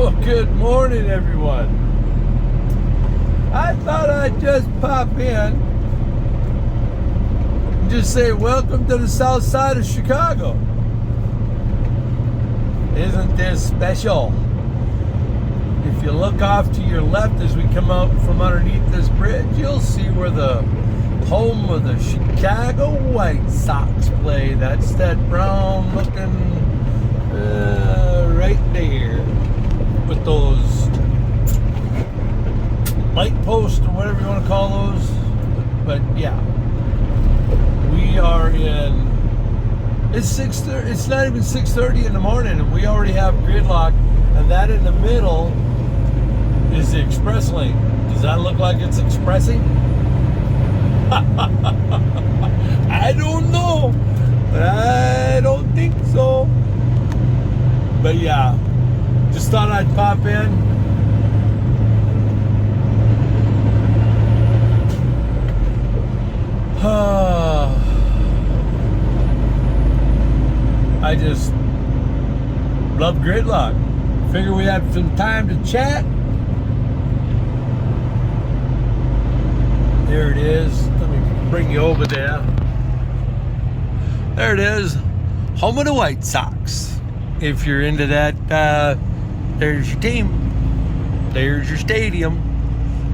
Well, good morning, everyone. I thought I'd just pop in and just say welcome to the south side of Chicago. Isn't this special? If you look off to your left as we come out from underneath this bridge, you'll see where the home of the Chicago White Sox play. That's that brown looking right there with those light posts or whatever you want to call those. But yeah, we are in, it's 6:30, it's not even 6:30 in the morning and we already have gridlock, and that in the middle is the express lane. Does that look like it's expressing? I don't know, but I don't think so. But yeah, just thought I'd pop in. I just love gridlock. Figure we have some time to chat. There it is. Let me bring you over there. There it is. Home of the White Sox. If you're into that, there's your team. There's your stadium.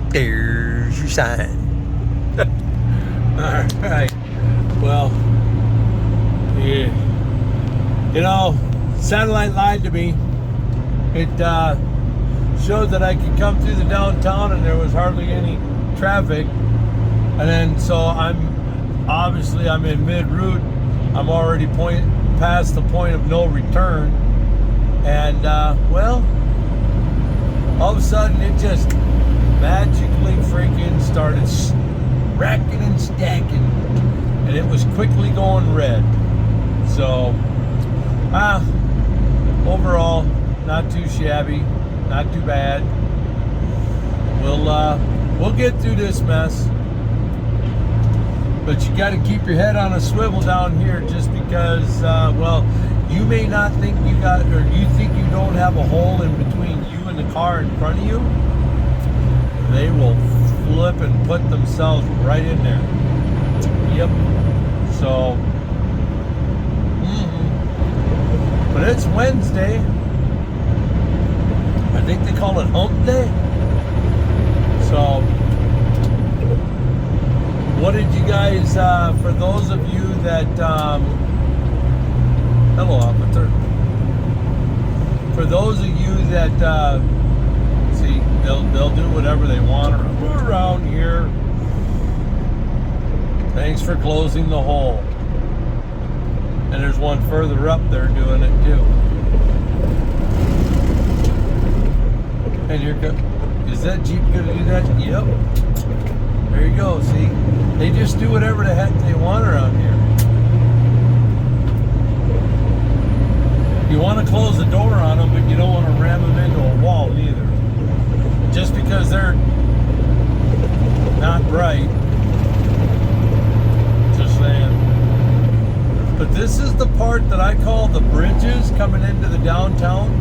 There's your sign. All right. Well, yeah. You know, satellite lied to me. It showed that I could come through the downtown and there was hardly any traffic. And then, so I'm in mid-route. I'm already past the point of no return. And, well, all of a sudden it just magically freaking started racking and stacking. And it was quickly going red. So, overall, not too shabby, not too bad. We'll get through this mess. But you got to keep your head on a swivel down here, just because, well, you may not think you got, or you think you don't have a hole in between you and the car in front of you. They will flip and put themselves right in there. Yep. So, but it's Wednesday. I think they call it Hump Day. So, what did you guys, for those of you that, hello officer. For those of you that, see, they'll do whatever they want around here. Thanks for closing the hole. And there's one further up there doing it too. And you're good. Is that Jeep gonna do that? Yep. There you go, see? They just do whatever the heck they want around here. You want to close the door on them, but you don't want to ram them into a wall either. Just because they're not right. Just saying. But this is the part that I call the bridges coming into the downtown.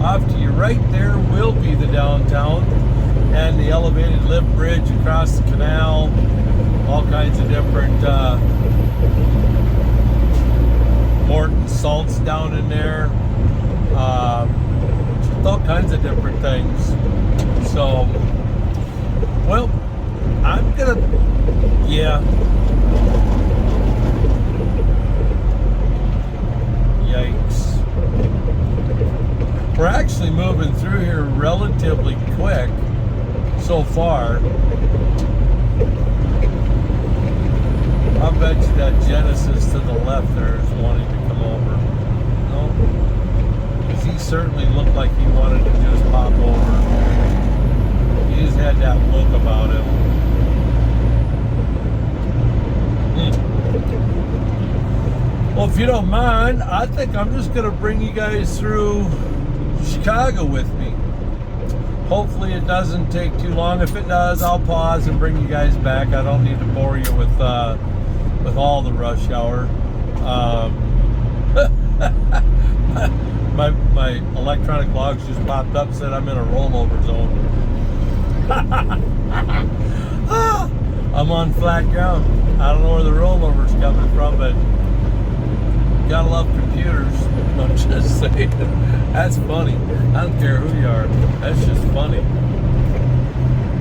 Off to your right there will be the downtown and the elevated lift bridge across the canal. All kinds of different Morton salts down in there. Just all kinds of different things. So, well, I'm gonna, yeah. Yikes. We're actually moving through here relatively quick so far. I bet you that Genesis to the left there is wanting to come over. No? Because he certainly looked like he wanted to just pop over. He just had that look about him. Well, if you don't mind, I think I'm just going to bring you guys through Chicago with me. Hopefully it doesn't take too long. If it does, I'll pause and bring you guys back. I don't need to bore you with all the rush hour. my electronic logs just popped up, said I'm in a rollover zone. I'm on flat ground. I don't know where the rollover's coming from, but gotta love computers. I'm just saying. That's funny. I don't care who you are. That's just funny.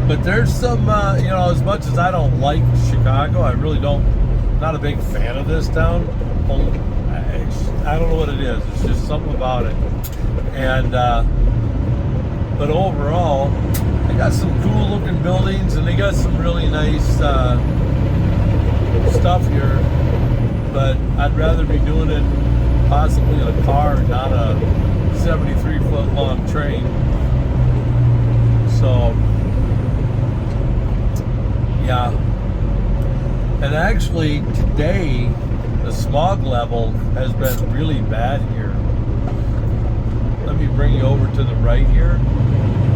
But there's some, as much as I don't like Chicago, I really don't, not a big fan of this town. I don't know what it is. It's just something about it. And, but overall, they got some cool looking buildings and they got some really nice stuff here. But I'd rather be doing it possibly in a car, not a 73-foot long train. So, yeah. And actually today, the smog level has been really bad here. Let me bring you over to the right here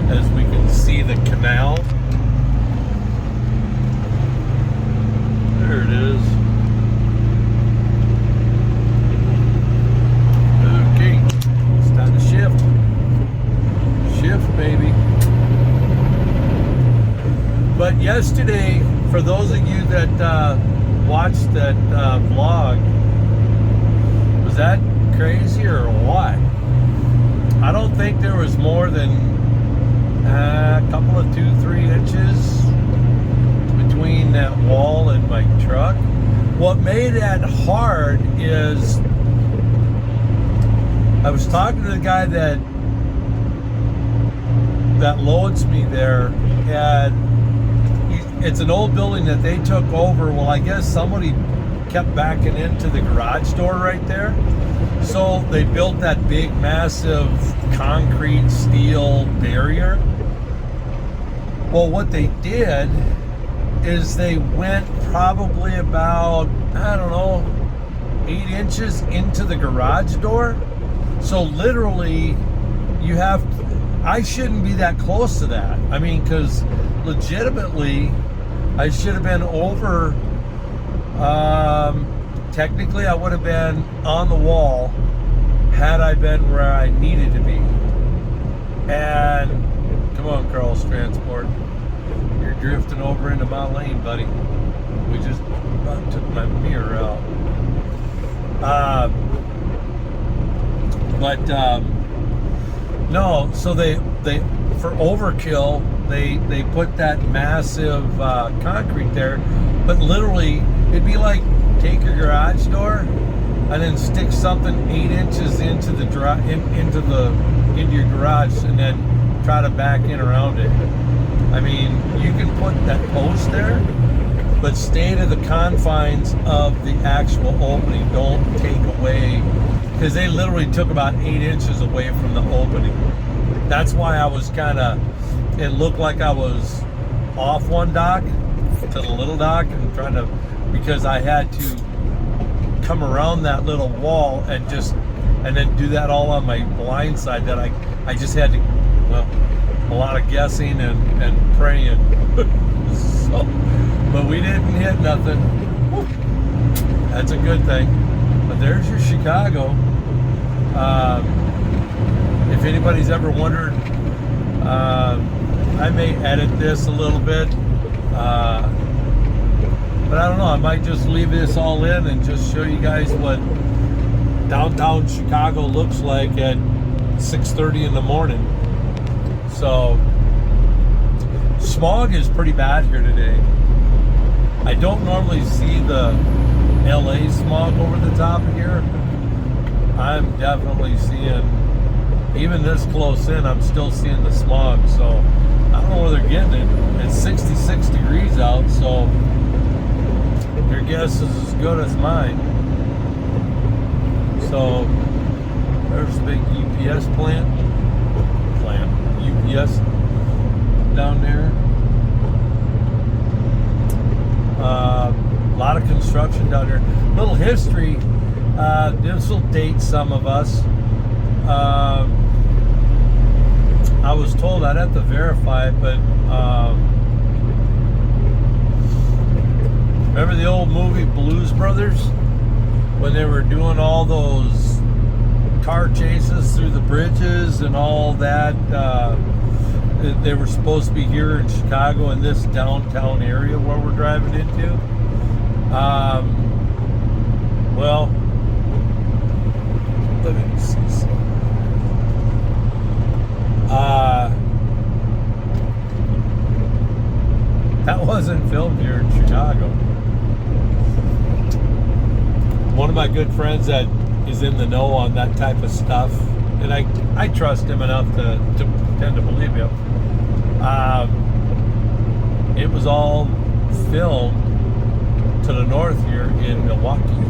as we can see the canal. There it is. Okay, it's time to shift. Shift, baby. But yesterday, for those of you that watched that vlog, was that crazy or what? I don't think there was more than a couple of 2-3 inches between that wall and my truck. What made that hard is I was talking to the guy that loads me there, and it's an old building that they took over. Well, I guess somebody kept backing into the garage door right there. So they built that big, massive concrete steel barrier. Well, what they did is they went probably about, 8 inches into the garage door. So literally, I shouldn't be that close to that. I mean, because legitimately, I should have been over, technically I would have been on the wall had I been where I needed to be. And, come on, Carl's Transport. You're drifting over into my lane, buddy. We just about took my mirror out. No, so they for overkill, they put that massive concrete there, but literally it'd be like take your garage door and then stick something 8 inches into your garage and then try to back in around it. I mean, you can put that post there, but stay to the confines of the actual opening. Don't take away, because they literally took about 8 inches away from the opening. That's why I was it looked like I was off one dock to the little dock and because I had to come around that little wall and then do that all on my blind side, that I just had to, a lot of guessing and praying. So, but we didn't hit nothing. That's a good thing. But there's your Chicago. If anybody's ever wondered, I may edit this a little bit, but I don't know, I might just leave this all in and just show you guys what downtown Chicago looks like at 6:30 in the morning. So smog is pretty bad here today. I don't normally see the LA smog over the top of here. I'm definitely seeing, even this close in, I'm still seeing the smog. So I don't know where they're getting it. It's 66 degrees out, so your guess is as good as mine. So there's a big UPS plant, UPS down there. A lot of construction down there. Little history. This will date some of us. I was told, I'd have to verify it, but remember the old movie Blues Brothers? When they were doing all those car chases through the bridges and all that. They were supposed to be here in Chicago in this downtown area where we're driving into. Well, let me see something. That wasn't filmed here in Chicago. One of my good friends that is in the know on that type of stuff, and I trust him enough to tend to believe him. It was all filmed to the north here in Milwaukee,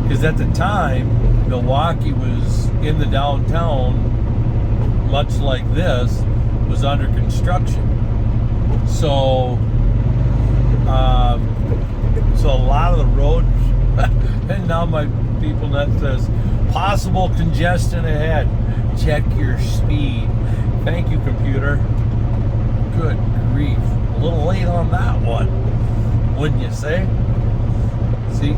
because at the time Milwaukee was in the downtown, much like this, was under construction. So a lot of the roads, and now my people net says possible congestion ahead. Check your speed. Thank you, computer. Good grief. A little late on that one, wouldn't you say? See,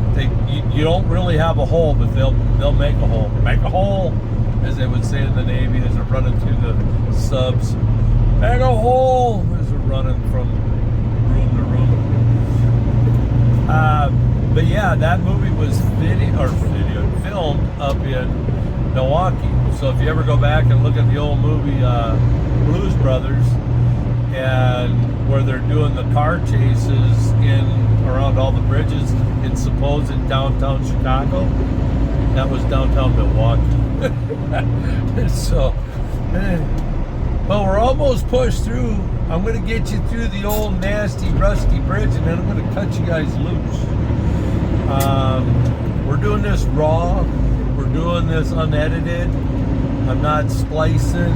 you don't really have a hole, but they'll make a hole. Make a hole, as they would say in the Navy as they're running through the subs. Make a hole as they're running from room to room. But yeah, that movie was filmed up in Milwaukee. So if you ever go back and look at the old movie Blues Brothers, and where they're doing the car chases around all the bridges in supposed downtown Chicago, that was downtown Milwaukee. So, well, we're almost pushed through. I'm going to get you through the old nasty rusty bridge, and then I'm going to cut you guys loose. We're doing this raw. We're doing this unedited. I'm not splicing.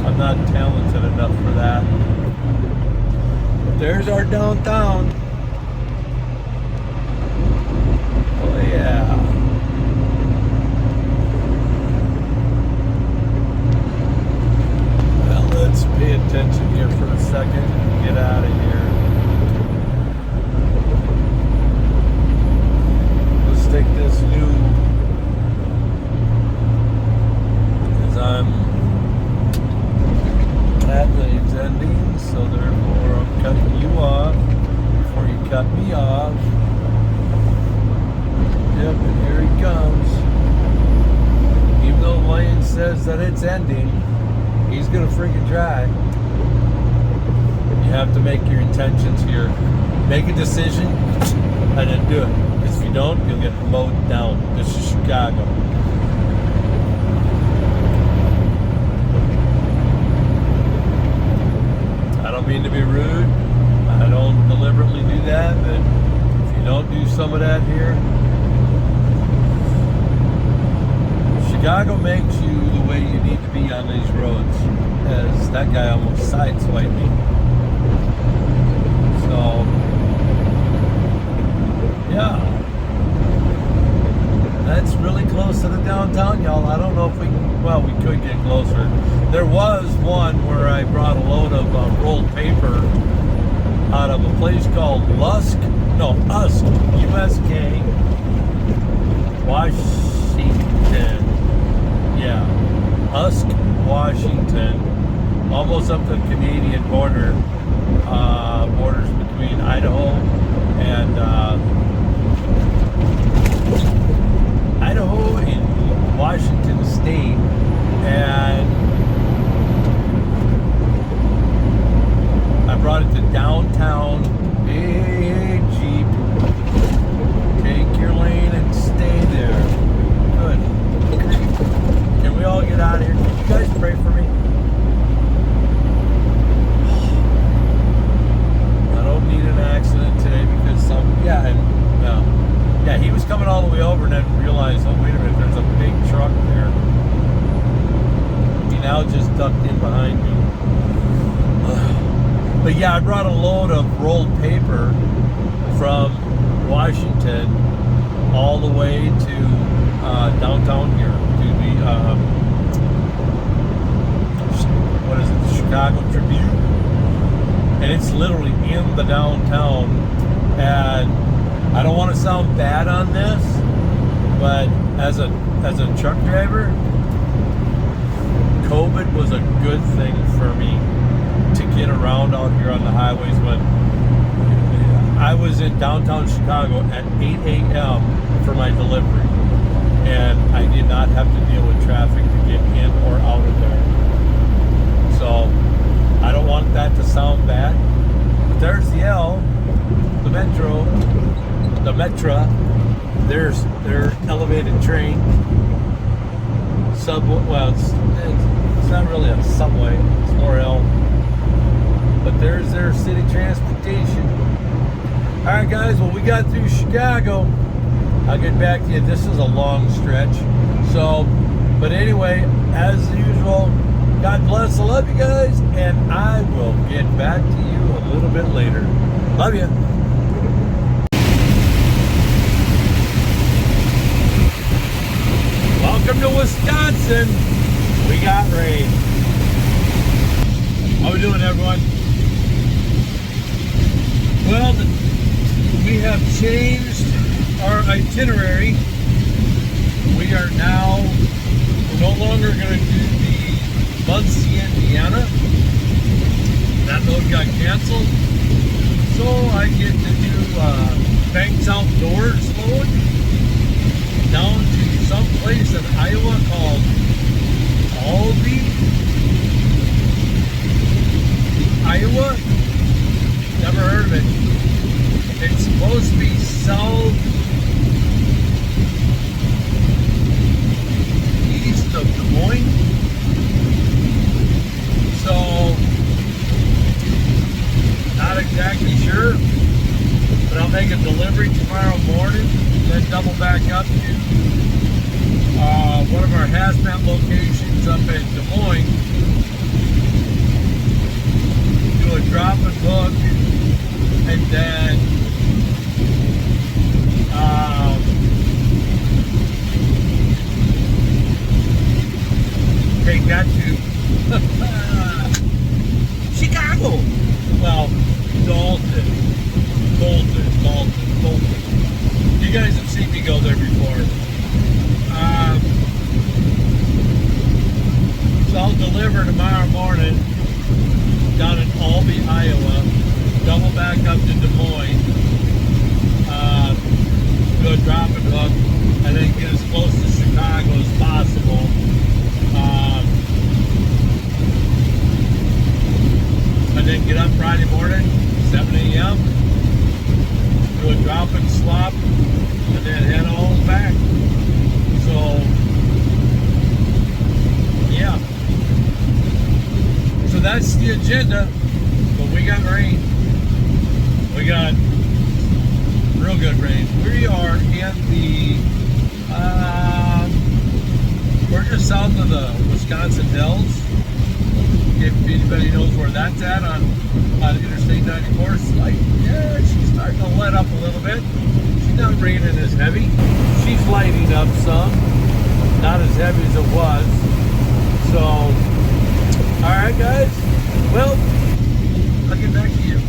I'm not talented enough for that. But there's our downtown. Oh yeah. Well, let's pay attention here for a second and get out of here. Let's take this new, as I'm at the ending, so therefore I'm cutting you off before you cut me off. Yep, and here he comes. Even though Lane says that it's ending, he's gonna freaking try. You have to make your intentions here. Make a decision and then do it. Because if you don't, you'll get mowed down. This is Chicago. I don't mean to be rude. I don't deliberately do that, but if you don't do some of that here, Chicago makes you the way you need to be on these roads. As that guy almost sideswiped me. So, yeah. That's really close to the downtown, y'all. I don't know if we could get closer. There was one where I brought a load of rolled paper out of a place called Usk, USK, Washington. Yeah, Usk, Washington, almost up to the Canadian border, borders between Idaho and Washington State, and I brought it to downtown. Hey, Jeep, take your lane and stay there. Good. Can we all get out of here? Can you guys pray for me? I don't need an accident today because he was coming all the way over and then realized, oh wait a minute, there's a big truck there. He now just ducked in behind me. But yeah, I brought a load of rolled paper from Washington all the way to downtown here to the Chicago Tribune, and it's literally in the downtown. And I don't want to sound bad on this, but as a as a truck driver, COVID was a good thing for me to get around out here on the highways. When I was in downtown Chicago at 8 a.m. for my delivery, and I did not have to deal with traffic to get in or out of there. So I don't want that to sound bad. But there's the L, the Metro, the Metra. There's their elevated train. Subway. Well, it's not really a subway. It's more L. But there's their city transportation. All right, guys. Well, we got through Chicago. I'll get back to you. This is a long stretch. So, but anyway, as usual, God bless. I love you guys, and I will get back to you a little bit later. Love you. Welcome to Wisconsin. We got rain. How we doing, everyone? Well, we have changed our itinerary. We are now no longer going to do the Muncie, Indiana. That road got canceled. So I get to do Banks Outdoors load down to some place in Iowa called Alby, Iowa. Never heard of it. It's supposed to be southeast of Des Moines. So, not exactly sure, but I'll make a delivery tomorrow morning, then double back up to one of our hazmat locations up in Des Moines, do a drop and hook, and then take that to Chicago. Well, Dalton. You guys have seen me go there before. So I'll deliver tomorrow morning down in Alby, Iowa. Double back up to Des Moines. Do a drop and hook, and then get as close to Chicago as possible. And then get up Friday morning, 7 a.m. Do a drop and swap, and then head on back. So, yeah. So that's the agenda. But we got rain. We got real good rain. We are in the, we're just south of the Wisconsin Dells. If anybody knows where that's at on Interstate 94, it's like, yeah, she's starting to let up a little bit. She's not raining as heavy. She's lighting up some, not as heavy as it was. So, all right, guys. Well, I'll get back to you.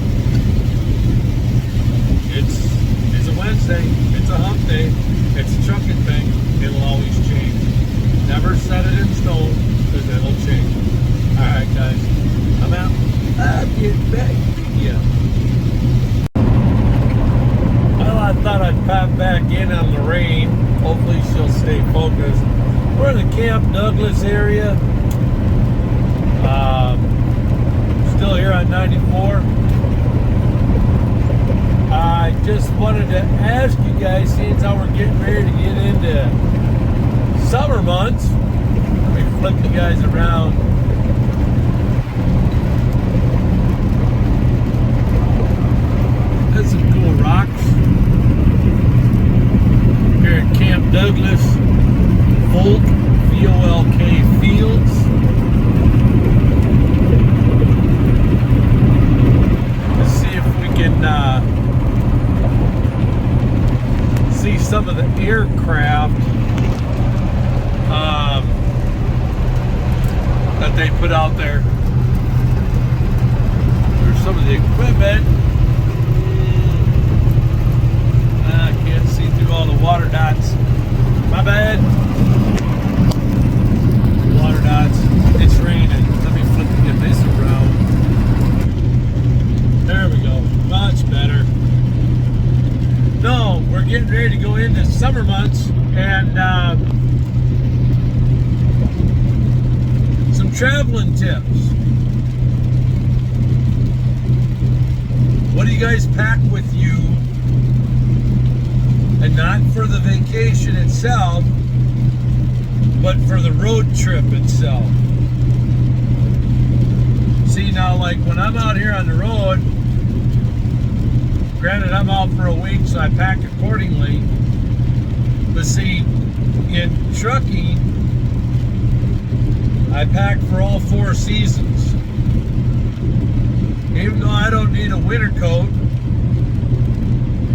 It's a Wednesday. It's a hump day. It's a trucking thing. It'll always change. Never set it in stone, because it'll change. All right, guys. I'm out. I'll get back to you. Well, I thought I'd pop back in on Lorraine. Hopefully she'll stay focused. We're in the Camp Douglas area. Still here on 94. I just wanted to ask you guys, since how we're getting ready to get into summer months, let me flip you guys around. There's some cool rocks here at Camp Douglas, Volk, VOLK Fields. Let's see if we can see some of the aircraft that they put out there. There's some of the equipment. I can't see through all the water dots. My bad. or not. It's raining. Let me get this around. There we go. Much better. No, we're getting ready to go into summer months, and some traveling tips. What do you guys pack with you? And not for the vacation itself, but for the road trip itself. See, now, like when I'm out here on the road, granted I'm out for a week, so I pack accordingly. But see, in trucking, I pack for all 4 seasons. Even though I don't need a winter coat,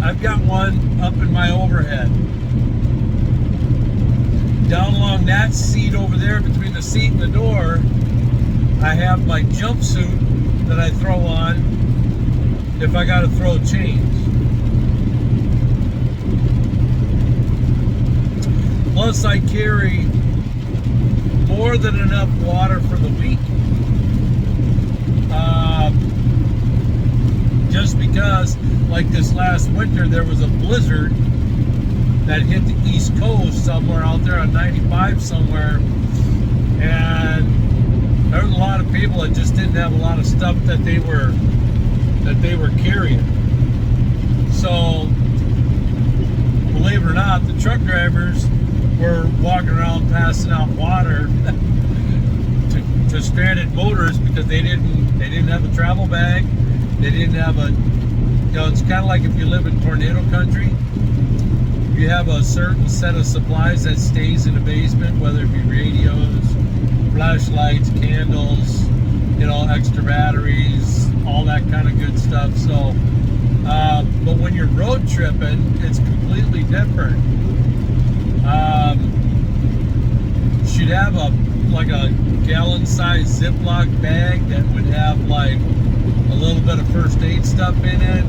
I've got one up in my overhead. Down along that seat over there, between the seat and the door, I have my jumpsuit that I throw on if I gotta throw chains. Plus I carry more than enough water for the week. Just because, like this last winter, there was a blizzard that hit the East Coast somewhere out there on 95 somewhere, and there was a lot of people that just didn't have a lot of stuff that they were carrying. So, believe it or not, the truck drivers were walking around passing out water to stranded motorists because they didn't have a travel bag. They didn't have it's kind of like if you live in tornado country. You have a certain set of supplies that stays in the basement, whether it be radios, flashlights, candles, extra batteries, all that kind of good stuff. So, but when you're road tripping, it's completely different. Should have a gallon-sized Ziploc bag that would have like a little bit of first aid stuff in it.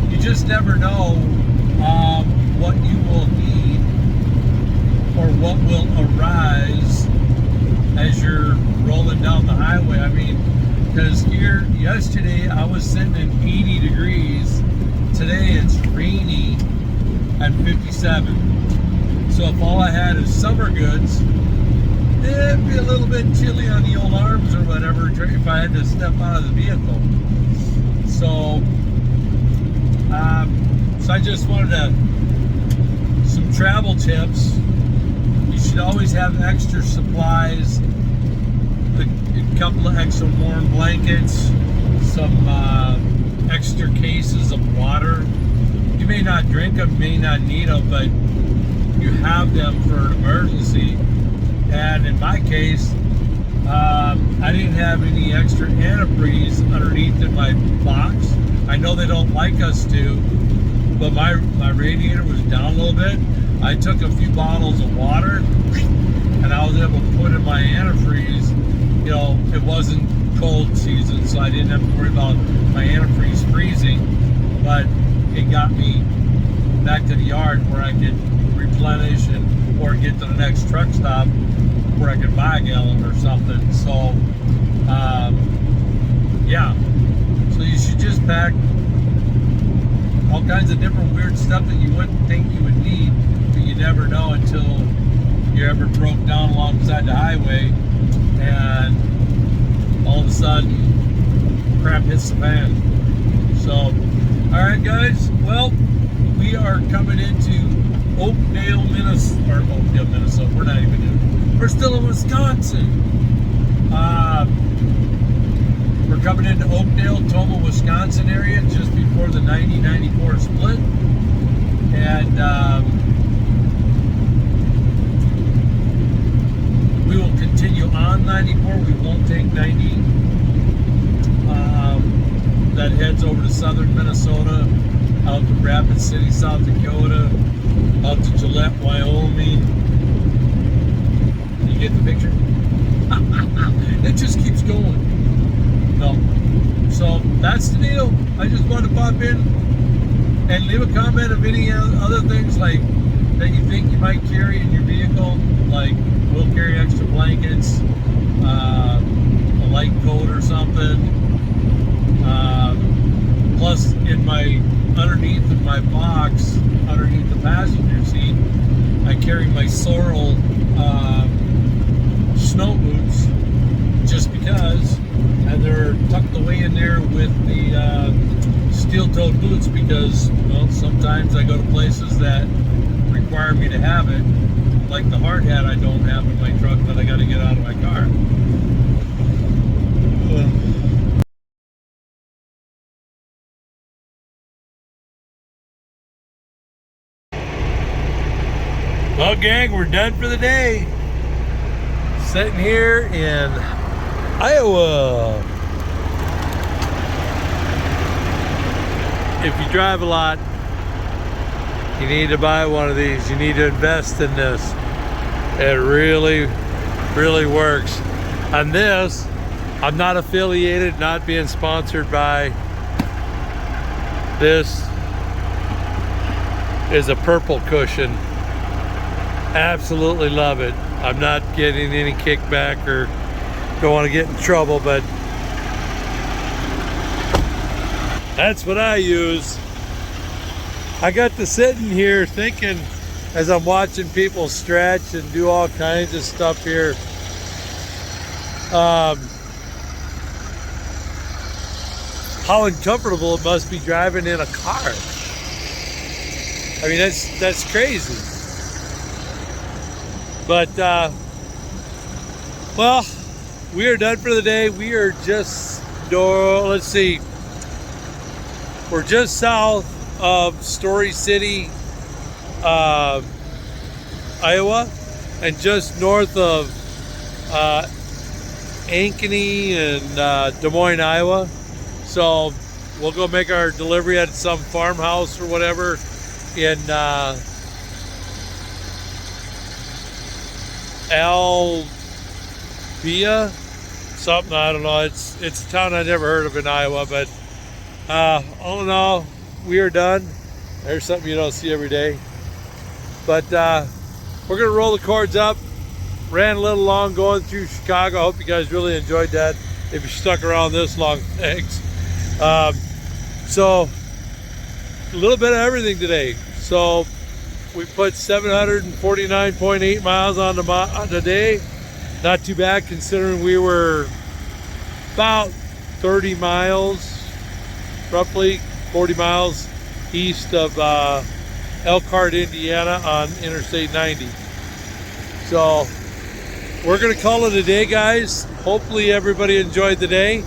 You just never know what you will need or what will arise as you're rolling down the highway. I mean, because here yesterday I was sitting in 80 degrees. Today it's rainy at 57. So if all I had is summer goods, it'd be a little bit chilly on the old arms or whatever if I had to step out of the vehicle. So I just wanted some travel tips. You should always have extra supplies, a couple of extra warm blankets, some extra cases of water. You may not drink them, may not need them, but you have them for an emergency. And in my case, I didn't have any extra antifreeze underneath in my box. I know they don't like us to, but my radiator was down a little bit. I took a few bottles of water and I was able to put in my antifreeze. It wasn't cold season, so I didn't have to worry about my antifreeze freezing, but it got me back to the yard where I could replenish or get to the next truck stop where I could buy a gallon or something. So, yeah. So you should just pack all kinds of different weird stuff that you wouldn't think you would need, but you never know until you ever broke down alongside the highway and all of a sudden crap hits the fan. So, all right, guys. Well, we are coming into Oakdale, Minnesota. We're not even in. We're still in Wisconsin. We're coming into Oakdale, Tomah, Wisconsin area just before the 90-94 split. And we will continue on 94. We won't take 90. That heads over to southern Minnesota, out to Rapid City, South Dakota, out to Gillette, Wyoming. You get the picture? It just keeps going. No. So that's the deal. I just wanted to pop in and leave a comment of any other things like that you think you might carry in your vehicle. Like, we'll carry extra blankets, a light coat or something. Plus, in my underneath of my box, underneath the passenger seat, I carry my Sorel snow boots, just because, and they're tucked away in there with the steel-toed boots because, well, sometimes I go to places that require me to have it, like the hard hat I don't have in my truck that I got to get out of my car. Well, gang, we're done for the day. Sitting here in Iowa. If you drive a lot, you need to buy one of these. You need to invest in this. It really, really works. On this, I'm not affiliated, not being sponsored by. This is a purple cushion. Absolutely love it. I'm not getting any kickback or don't want to get in trouble, but that's what I use. I got to sitting here thinking as I'm watching people stretch and do all kinds of stuff here. How uncomfortable it must be driving in a car. I mean, that's crazy. But, well, we are done for the day. We are just, let's see, we're just south of Story City, Iowa, and just north of Ankeny and Des Moines, Iowa. So we'll go make our delivery at some farmhouse or whatever in Albia, something, I don't know. It's a town I never heard of in Iowa, but all in all, we are done. There's something you don't see every day. But we're gonna roll the cords up. Ran a little long going through Chicago. I hope you guys really enjoyed that. If you stuck around this long, thanks. So a little bit of everything today. So we put 749.8 miles on the day. Not too bad considering we were about 30 miles, roughly 40 miles east of Elkhart, Indiana on Interstate 90. So we're gonna call it a day, guys. Hopefully everybody enjoyed the day.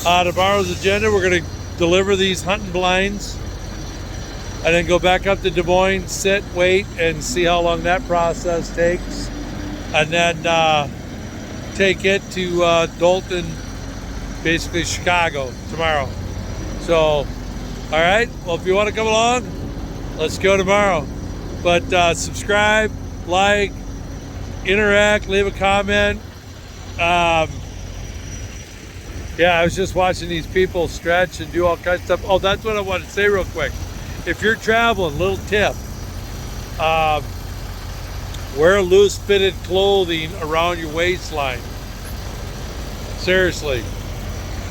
Tomorrow's agenda, we're gonna deliver these hunting blinds and then go back up to Des Moines, sit, wait, and see how long that process takes. And then take it to Dalton, basically Chicago, tomorrow. So, all right, well, if you want to come along, let's go tomorrow. But subscribe, like, interact, leave a comment. Yeah, I was just watching these people stretch and do all kinds of stuff. Oh, that's what I wanted to say real quick. If you're traveling, little tip, wear loose fitted clothing around your waistline. Seriously.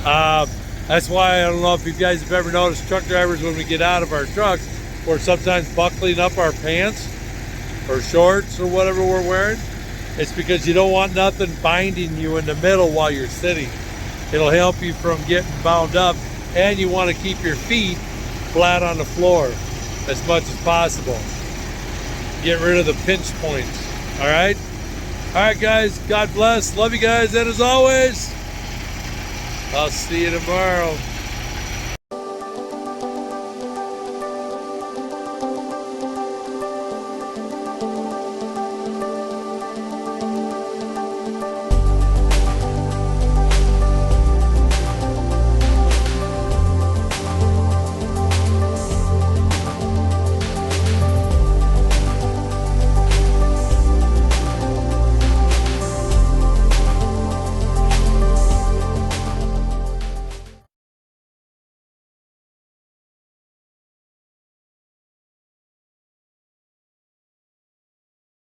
That's why, I don't know if you guys have ever noticed truck drivers when we get out of our trucks, we're sometimes buckling up our pants or shorts or whatever we're wearing. It's because you don't want nothing binding you in the middle while you're sitting. It'll help you from getting bound up, and you want to keep your feet flat on the floor as much as possible. Get rid of the pinch points. All right, guys, God bless, love you guys, and as always, I'll see you tomorrow.